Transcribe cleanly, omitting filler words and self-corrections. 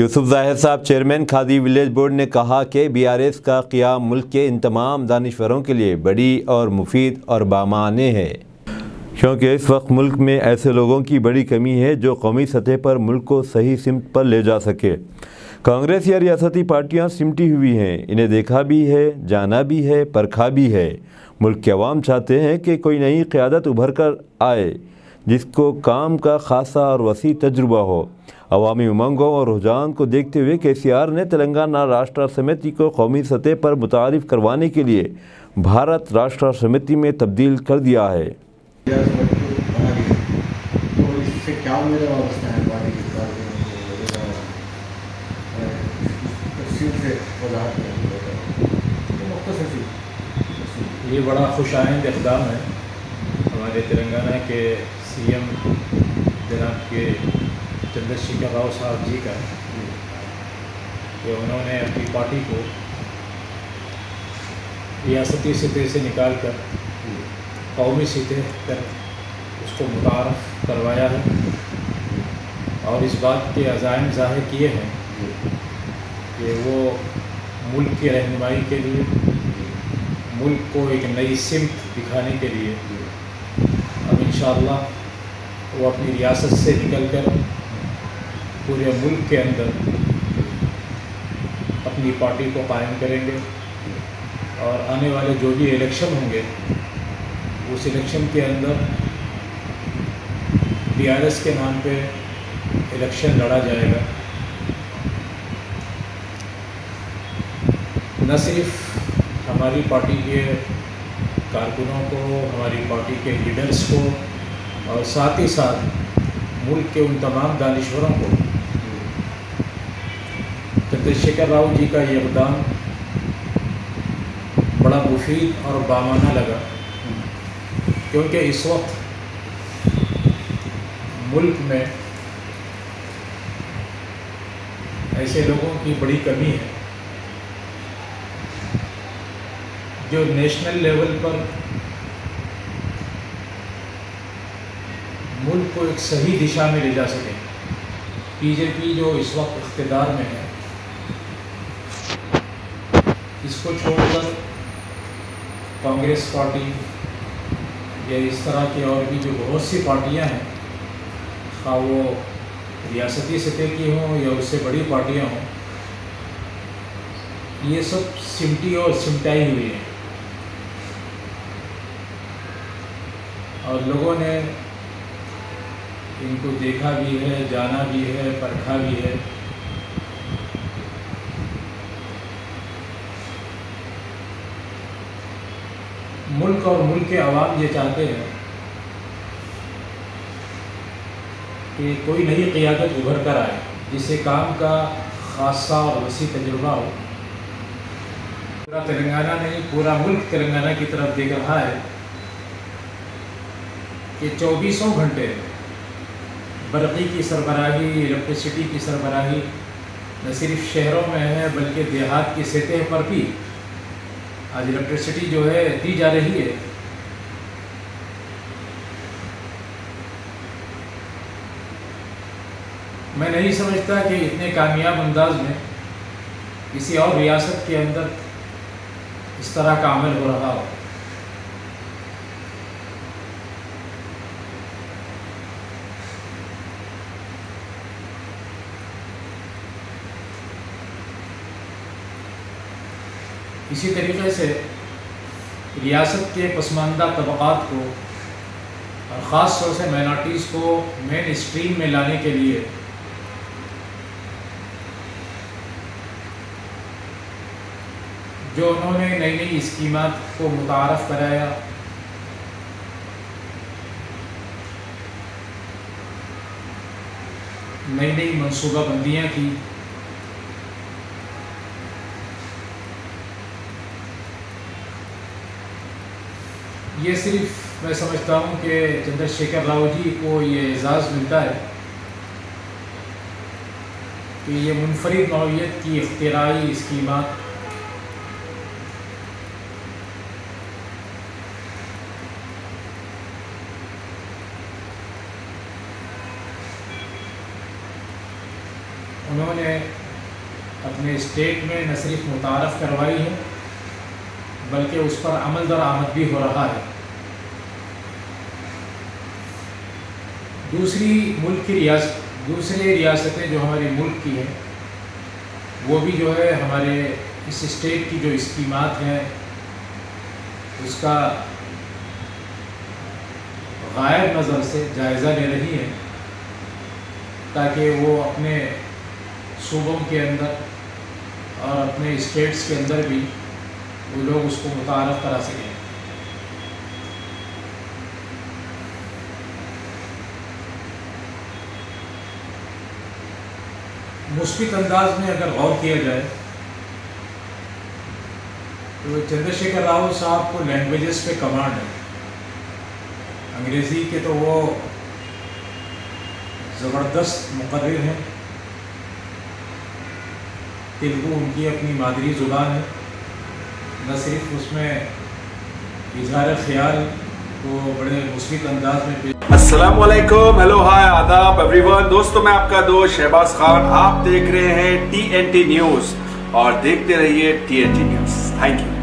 یوسف ظاہر صاحب chairman khadi village board نے کہا کہ BRS کا قیام ملک کے ان تمام دانشوروں کے لیے بڑی اور مفید اور بامعنی ہے، کیونکہ اس وقت ملک میں ایسے لوگوں کی بڑی کمی ہے جو قومی سطح پر ملک کو صحیح سمت پر لے جا سکے۔ کانگریس یا ریاستی پارٹیاں سمٹی ہوئی ہیں، انہیں دیکھا بھی ہے، جانا بھی ہے، پرکھا بھی ہے۔ ملک کے عوام چاہتے ہیں کہ کوئی نئی قیادت ابھر کر آئے جس کو کام کا خاصا اور وسیع تجربہ ہو۔ عوامی امنگوں اور رجحان کو دیکھتے ہوئے KCR نے تلنگانہ راشٹر سمیتی کو قومی سطح پر متعارف کروانے کے لیے بھارت راشٹر سمیتی میں تبدیل کر دیا ہے۔ یہ بڑا خوش آئند اقدام ہے ہمارے تلنگانہ کے CM جناب کے چندر شیکھر راؤ صاحب جی کا، کہ انہوں نے اپنی پارٹی کو ریاستی سطح سے نکال کر قومی سطح پر اس کو متعارف کروایا ہے، اور اس بات کے عزائم ظاہر کیے ہیں کہ وہ ملک کی رہنمائی کے لیے، ملک کو ایک نئی سمت دکھانے کے لیے اب انشاءاللہ وہ اپنی ریاست سے نکل کر پورے ملک کے اندر اپنی پارٹی کو قائم کریں گے، اور آنے والے جو بھی الیکشن ہوں گے اس الیکشن کے اندر BRS کے نام پہ الیکشن لڑا جائے گا۔ نہ صرف ہماری پارٹی کے کارکنوں کو، ہماری پارٹی کے لیڈرز کو، اور ساتھ ہی ساتھ ملک کے ان تمام دانشوروں کو چندر شیکھر راؤ جی کا یہ اقدام بڑا مفید اور بامعنی لگا، کیونکہ اس وقت ملک میں ایسے لوگوں کی بڑی کمی ہے جو نیشنل لیول پر ملک کو ایک صحیح دشا میں لے جا سکیں۔ BJP جو اس وقت اقتدار میں ہے، اس کو چھوڑ کر کانگریس پارٹی یا اس طرح کی اور بھی جو بہت سی پارٹیاں ہیں، خواہ وہ ریاستی سطح کی ہوں یا اس سے بڑی پارٹیاں ہوں، یہ سب سمٹی اور سمٹائی ہوئی ہیں، اور لوگوں نے ان کو دیکھا بھی ہے، جانا بھی ہے، پرکھا بھی ہے۔ ملک اور ملک کے عوام یہ چاہتے ہیں کہ کوئی نئی قیادت ابھر کر آئے جس سے کام کا خاصا اور وسیع تجربہ ہو۔ پورا تلنگانہ نہیں، پورا ملک تلنگانہ کی طرف دیکھ رہا ہے کہ 24 گھنٹے برقی کی سربراہی، الیکٹریسٹی کی سربراہی نہ صرف شہروں میں ہے بلکہ دیہات کی سطح پر بھی آج الیکٹریسٹی جو ہے دی جا رہی ہے۔ میں نہیں سمجھتا کہ اتنے کامیاب انداز میں کسی اور ریاست کے اندر اس طرح کا عمل ہو رہا ہو۔ اسی طریقے سے ریاست کے پسماندہ طبقات کو اور خاص طور سے مائنارٹیز کو مین اسٹریم میں لانے کے لیے جو انہوں نے نئی نئی اسکیمات کو متعارف کرایا، نئی نئی منصوبہ بندیاں کی، یہ صرف میں سمجھتا ہوں کہ چندر شیکھر راؤ جی کو یہ اعزاز ملتا ہے کہ یہ منفرد نوعیت کی اختراعی اسکیمات انہوں نے اپنے اسٹیٹ میں نہ صرف متعارف کروائی ہے بلکہ اس پر عمل درآمد بھی ہو رہا ہے۔ دوسری ریاستیں جو ہمارے ملک کی ہیں وہ بھی جو ہے ہمارے اس اسٹیٹ کی جو اسکیمات ہیں اس کا غائب نظر سے جائزہ لے رہی ہیں تاکہ وہ اپنے صوبوں کے اندر اور اپنے اسٹیٹس کے اندر بھی وہ لوگ اس کو متعارف کرا سکیں۔ مثبت انداز میں اگر غور کیا جائے تو چندر شیکھر راؤ صاحب کو لینگویجز پہ کمانڈ ہے۔ انگریزی کے تو وہ زبردست مقرر ہیں، تیلگو ان کی اپنی مادری زبان ہے، نہ صرف اس میں اظہار خیال کو بڑے مثبت انداز میں السلام علیکم، ہیلو ہائے آداب ایوری ون۔ دوستو میں آپ کا دوست شہباز خان، آپ دیکھ رہے ہیں TNT نیوز اور دیکھتے رہیے TNT نیوز۔ Thank you.